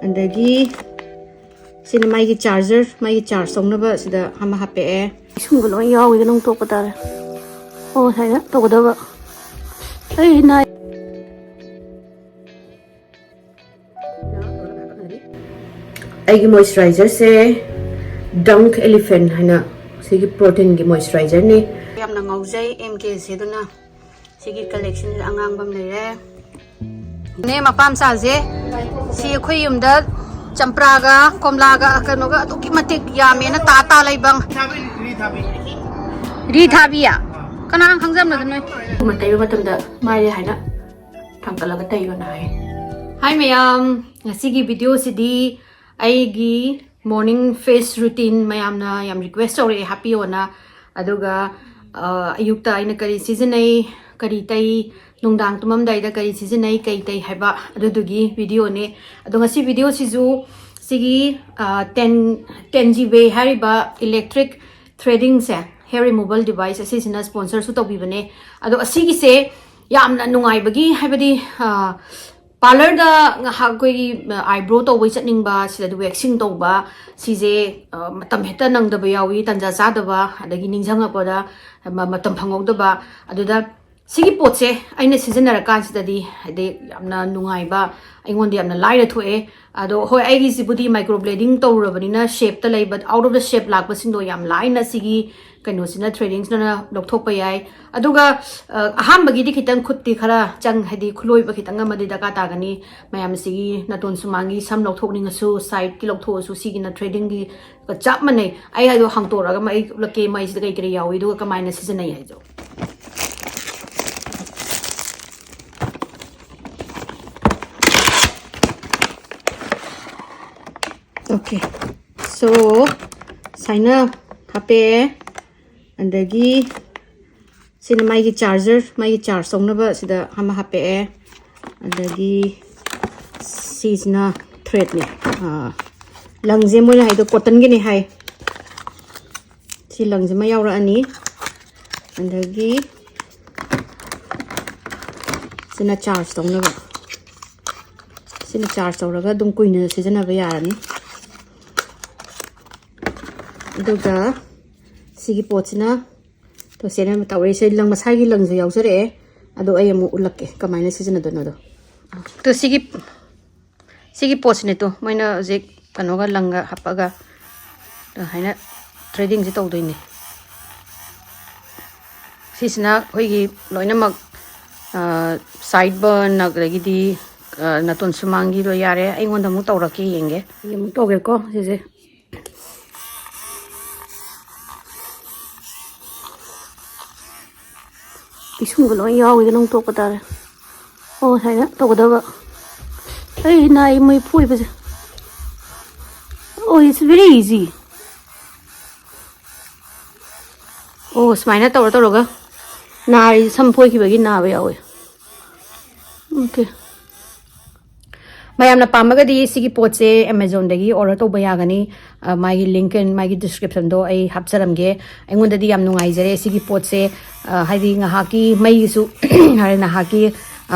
andagi sina mai gi charger mai gi charge songnaba sida hama hape e isum galo yawi ganong to patare oh saya to godaba Eina ai gi moisturizer se dunk elephant hana sigi protein gi moisturizer ni yamna ngaujai mk se duna sigi collection angang bam leire ne mapam sa je si khoi yumda champraga komlaga kanoga toki matik yamena ta laibang ri thabiya kanang khangjam na noi matai matamda mai haina thangkalaga tayo na hai mayam ngasigi video sidi aigi morning face routine mayamna yam request ore happy ona aduga ayukta aina kari season ai kari tai nungdang tumam dai da kari season ai kai tai haiba adudugi video ne adunga si video sizu sigi 10GB hariba electric threading se hair removal device asisina sponsor su tobi bane ado asigi se yamna nungai bagi haibadi parlor da ha koi eyebrow to wai chatning ba sila du waxing to ba sije matam heta nang da ba yawi tanja sa da ba adagi ningjanga pa da matam phangok da ba aduda sigi potse aina season ra kan sidadi ade yamna nungai ba aingon yamna lai ra thoe ado hoi aigi sibudi microblading to rabani na shape ta lai but out of the shape lak basing do yam lai na sigi kano sina threadings na lokthok pa yai aduga aham bagi di khitang khutti khara chang hadi khuloi ba khitang amadi daka ta gani mayam sigi naton sumangi sam lokthok ning su side ki loktho su sigi na threading gi chap mane ai ha do hang to ra ga mai lake mai sida kai kri yawi do ka mai na season ai jo okay so sign up hape andagi sina mai gi charger mai gi charge songnaba sida hama hape e andagi sisna thread ni langje moina haido cotton gi ni hai si langje ma yaura ani andagi sina charge songnaba sina charge tawraga dum kuina sijana ba yarani aduga sigi pochina to sena tawre se lang masai gi lang jaw jare ado ay amu ulakke kamaina season do no do to sigi pochne to maina je kanoga langa hapaga to haina trading ji tawdoini sisna hoigi loina mak side burn nagragi di naton sumangi do yare ai ngonda mu tawraki yenge yemu toge ko se isum galo yawi ganong to patare oh saya to godaba Eina mai pui base oh it's very easy oh smaina to roga nai sam poi ki bagi na ba yawi okay mayamna pamagadi sigi potse Amazon dagi order to bayagani magi link and magi description do ai hapcharamge aingonda di yam nungai jare sigi potse haidi nga haki mai su harina haki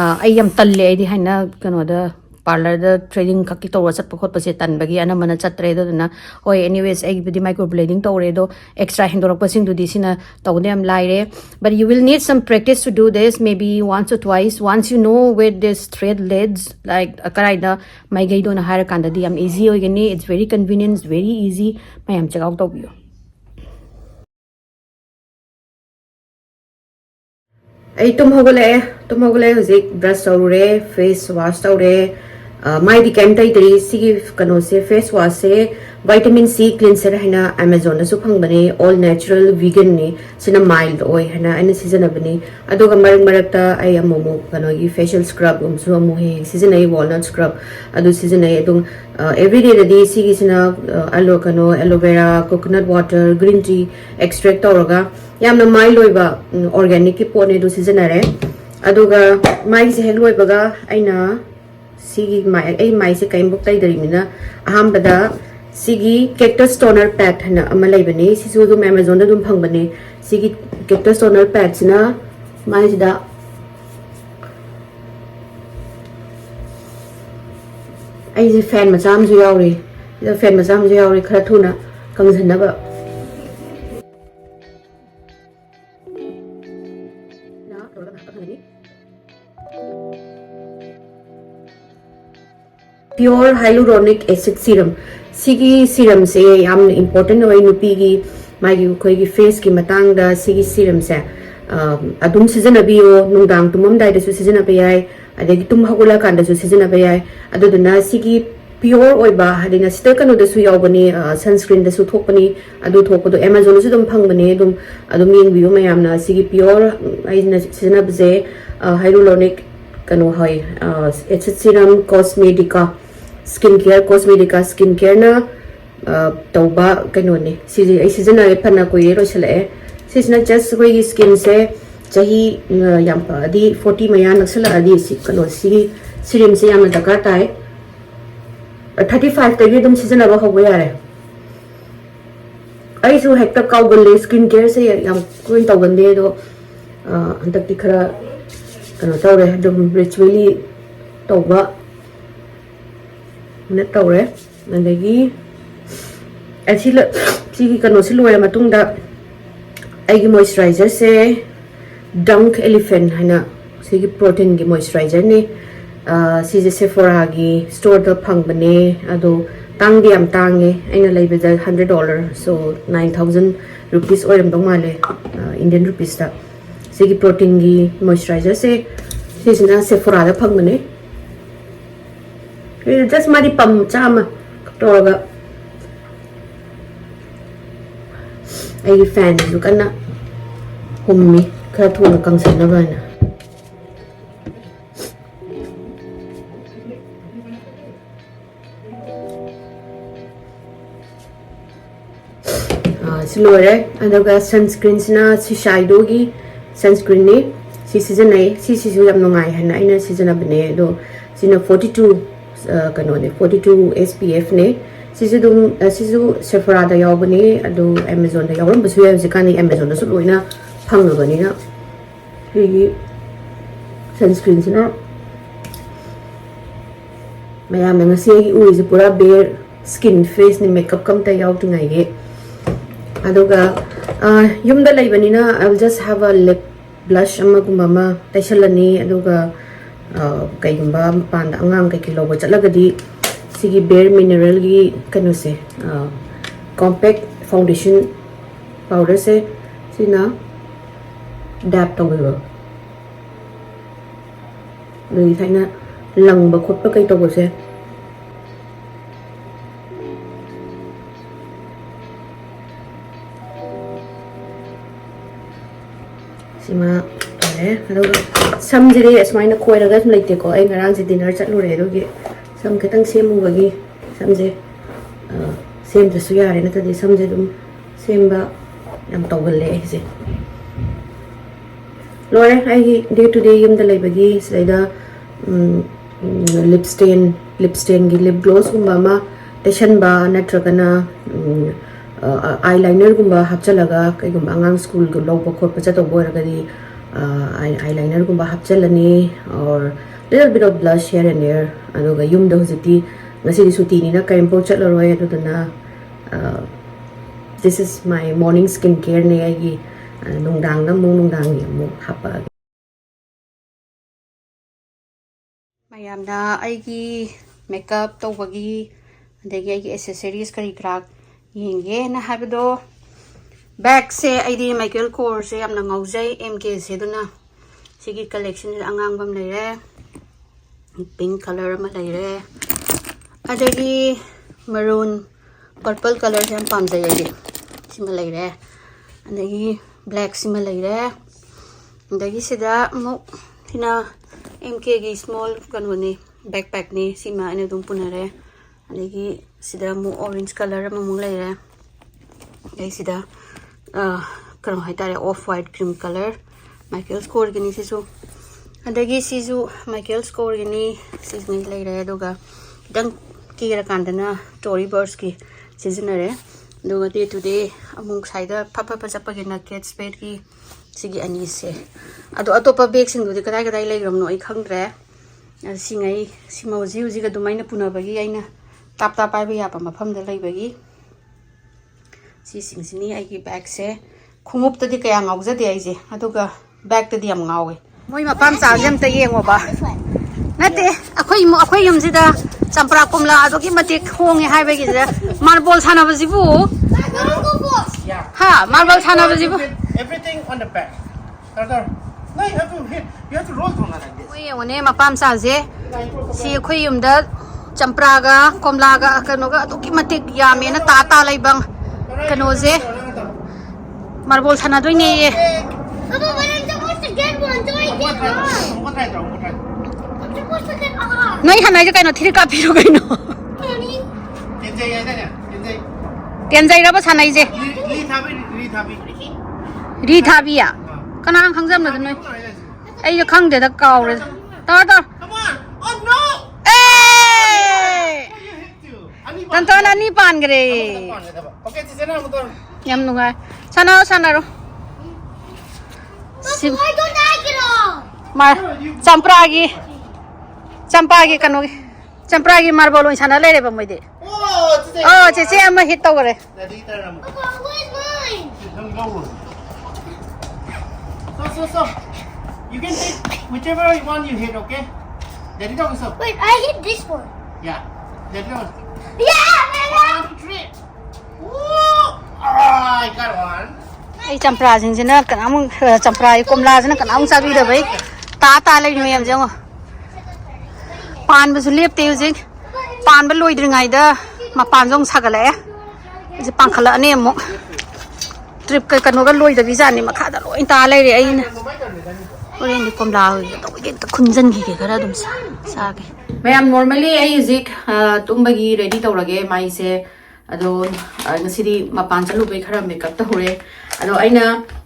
ai yam talle ai di haina kano da parlor da trading khaki to whatsapp khot pase tan bagi ana mana chatre do na oi anyways ai bidi microblading to re do extra hindorok pasing do disina to dem laire but you will need some practice to do this maybe once or twice once you know where this thread leads like akaraida my guide on a higher kanda di am easy ogeni it's very convenient it's very easy my am check out of you ai tum hogole hozik brush aure face wash aure mai di kentai tari sigi kano se face wash se vitamin C cleanser haina Amazon na su phangbane all natural vegan ni sina mild oil haina ana season abani adoga marakta ai amomo kano gi facial scrub so amu he season ai walnut scrub adu season ai adung every day di sigi sina aloe vera coconut water green tea extract oraga yamna mild oiba organic ki pone do season are adoga mai se heloi baga aina sigi mai se kaim bok tai dari mina aham bada sigi cactus toner pack hana ama laibani sisu dum Amazon da dum phangbani sigi cactus toner pack sina mai sida ꯑꯩꯁꯦ ꯐꯦꯟ ꯃꯆꯥ ꯑꯃꯁꯨ ꯌꯥꯎꯔꯤ ꯁꯤꯗ ꯐꯦꯟ ꯃꯆꯥ ꯑꯃꯁꯨ ꯌꯥꯎꯔꯤ ꯈꯔ ꯊꯨꯅ ꯀꯪꯁꯤꯟꯅꯕ pure hyaluronic acid serum sigi serum se yamna important oi nupigi magi khoi face ki matang da sigi serum se adum sizanabiyo nungdang tumam dai da su sizanabe yai adegi tum hagula kan da su sizanabe yai aduduna sigi pure oiba hadina sita kanu da su yawbani sunscreen da su thokpani adu thokpado amazon su dum phangbani adum yengbiyo mayamna sigi pure aina sizanabe hyaluronic kanu hoi acid serum cosmetica skincare cosmetica skincare na tauba kanu ni siji ai sizana re phana ko ye ro chale sisna just koi skin se chahi yam pa di 40 maya naksala adi si kanu si serum se yam dakar tai 35 tagi dum sizana ba hobo yare ai su hekta kawgal skincare se yam kuin tawgande do antak ti khara kanu tawre dum ritually tawba net tawre andagi asila sigi kanu siloya matungda aigi moisturizer se dunk elephant hana sigi protein gi moisturizer ni sigi Sephora gi store da phangbane ado tangdi am tange aina leibeda $100 so 9,000 rupees oiram dong male Indian rupees da sigi protein gi moisturizer se sisna Sephora da phangbane just mari pam chama toga ai fan du kana hummi kha thona kangsan na bana silore adaga sunscreen na si shadow gi sunscreen ni si season ai si su yam nongai hana ina season abne do sina 42 kano ne 42 SPF ne sisu Sephora da yawbani adu Amazon da yawram basu ya zikani Amazon da su loina phangabani na hi sunscreen na mayam na ngasi gi ui ji pura bare skin face ni makeup kam ta yaw tu ngai ge aduga yum da laibani na I will just have a lip blush amma gumama taisalani aduga kaigumba panda angang kai kiloba chalagadi sigi bare mineral gi kanu se compact foundation powder se sina dab tawba lui thaina langba khotpa kai tawba se sima aduga samjire asmaina khoiraga sum leite ko ai ngarang ji dinner chatlure adugi sam ketang semu bagi samje sem da su yare na tadi samje dum semba yam tawgalle se lore ai day to day yum da leibagi saida lip stain gi lip gloss gumba ma teshan ba natragana eyeliner gumba hapchalaga kai gumba angang school gu lobo khot pacha to boragadi eyeliner gumba hapchalani or little bit of blush here and there aduga yum da hojiti ngasi suti ni na kaim po chatlaroi aduna this is my morning skincare ne agi nungdang na nungdang ni mo hapa mayam na aigi makeup tawbagi adegi aigi accessories kari krak yenge na habdo bag se aidi Michael Kors se amna ngaujai MK se duna sigi collection angang bam leire pink color ma leire adegi maroon purple color se am pamjai agi sima leire adegi black sima leire adegi sida mo thina MK gi small kanwani backpack ni sima ane dum punare adegi sida mo orange color ma mung leire adegi sida karo haitare off white cream color Michael's Kors gini sisu adagi sisu Michael's Kors gini sisni leire aduga dang kira kandana Tory Burst ki seasonare aduga day to day amung saida papa chapagina Kate Spade ki sigi ani se ado atopa bag sing du kadai kadai leigram no I khangre Singai simauzi uzi ka dumaina punabagi aina tap tap pai ya pa mafam da leibagi si singsini ai ki bag se khungup ta di kaya ngauja de ai je aduga bag ta di am ngawe moi mapam sa jam ta yengo ba nate akhoi yum sida champra komla adoki mate khonge haibagi ja marble sana baji bu ha marble sana baji bu everything on the back. No, you have to roll through like this. We one mapam sa je si khoi yum da champra ga komla ga kano ga adoki mate ya me na ta ta lai bang kano je marble sana doi ne Papa, but I'm supposed to get one. Do I get on? What right? I'm supposed to get on. noi hanai ja kaino thiri ka piro kaino Honey, tianjai ra ba sanai je ri thabi ya kana ang khangjam na noi ai ja khang de da kaw re ta ta Come on! Oh no! eh tan tan ani pan gre Okay, this is another. yam nungai sana sana ro Papa, why don't I get on? mar champa gi kanu champra gi marble oi sana le re ba moi de Oh, this is. oh che che am hit to gre Papa, where's mine? So. You can take whichever one you hit, okay? Daddy dog is up. Wait, I hit this one. Yeah. Daddy dog. Yeah! 1, 2, 3. Woo! Ah, I got one. ai champra jing jina kana mung champra ai komla jina kana mung sabi da bai ta lai noi am jang pan ba su lep te jing pan ba loi dringai da ma pan jong sagala ya ji pan khala ne mo trip ka kanu ga loi da bi jan ni ma kha da loi ta lai re ai na ore ni komla to ge ta khunjan gi ge gara dum sa ge mayam normally ai zik tumbagi ready tawrage mai se ado ngasidi mapan chalu be khara makeup ta hore ado aina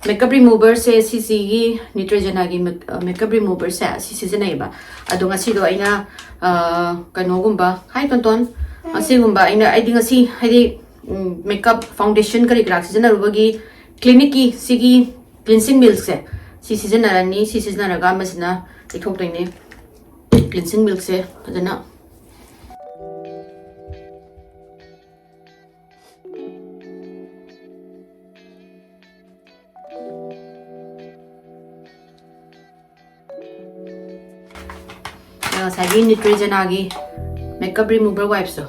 makeup remover se cc gi nitrogen gi makeup remover se cc se nei ba ado ngasi do aina kano gumba hai ton asi gumba aina ai ding asi hadi makeup foundation kari grak se na rubagi clinic ki sigi cleansing milk se cc se na rani cc se na raga masna ithok dai ne cleansing milk se adana sagi nitrogen agi makeup remover wipes so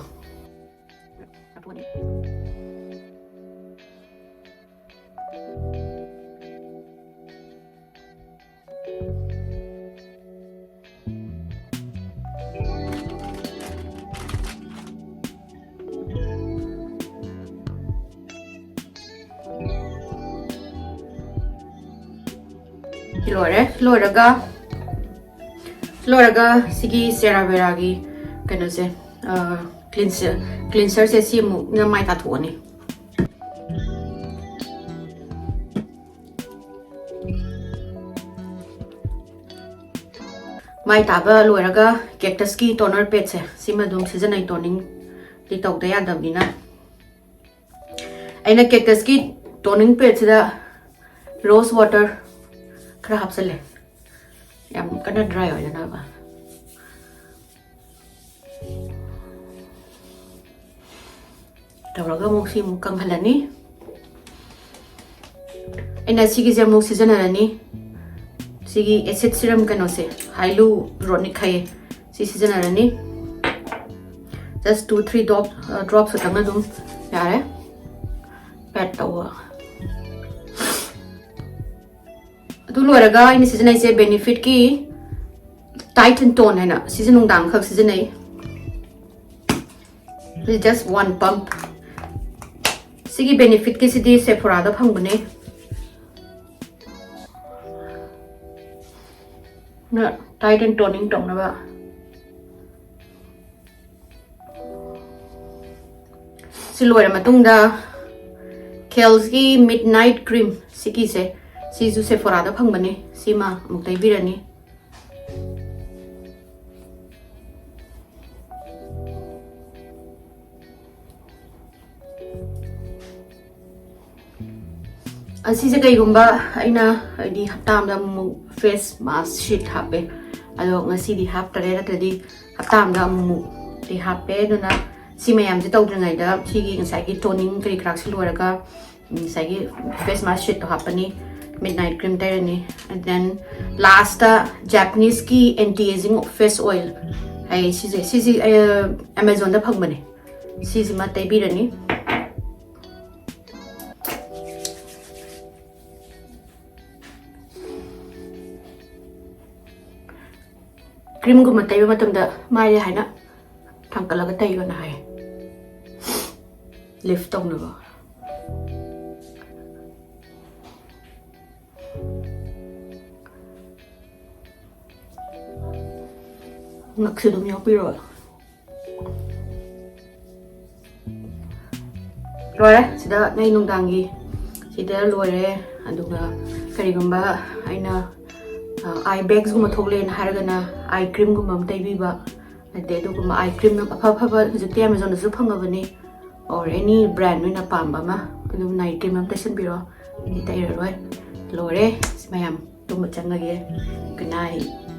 Loraga sigi CeraVe gi kano se cleanser se si mu na mai ta thoni mai ta ba loraga cactus ki toner pad se sima dum season ai toning ti tok da ya dam ni na aina cactus ki toning pad se da rose water khara hapsale yam kana dry hoy na ba tawraga mo si mukang halani ena sigi je mo season halani sigi acid serum kano se hyaluronic khai si season halani just 2-3 drops atanga dum yare pat tawa adu loraga ini season ai se benefit ki tight and tone hai na season ung dang khak season ai it's just one pump sigi benefit ki sidi Sephora da phang bane na tight and toning tong na ba silwara matung da Kiehl's ki midnight cream sigi se sisu Sephora da phang bane sima muktai birani asi se kai gumba aina di haptam da mu face mask sheet hape ado ngasi di hap tare na tadi haptam da amu di hape do na si mayam ji tawdringai da sigi ngasai gi toning kri krak si loraga ngasai gi face mask sheet to hapani midnight cream tairani and then last Japanese ki anti-aging face oil ai si Amazon da phangmane si ma taibirani cream gu matai ba matam da mai le haina thangkala ga tai ga na hai lift tong na ba ngak se dum yaw pi ro rồi sida nay nung dangi sida loire aduga karigumba aina eye bags guma thoklen haragana eye cream guma tai biba ate duguma eye cream apha pha jukti Amazon su phangabani or any brand noina pamba ma adum night cream am tasan biro ni tai roi lore mayam tum changage good night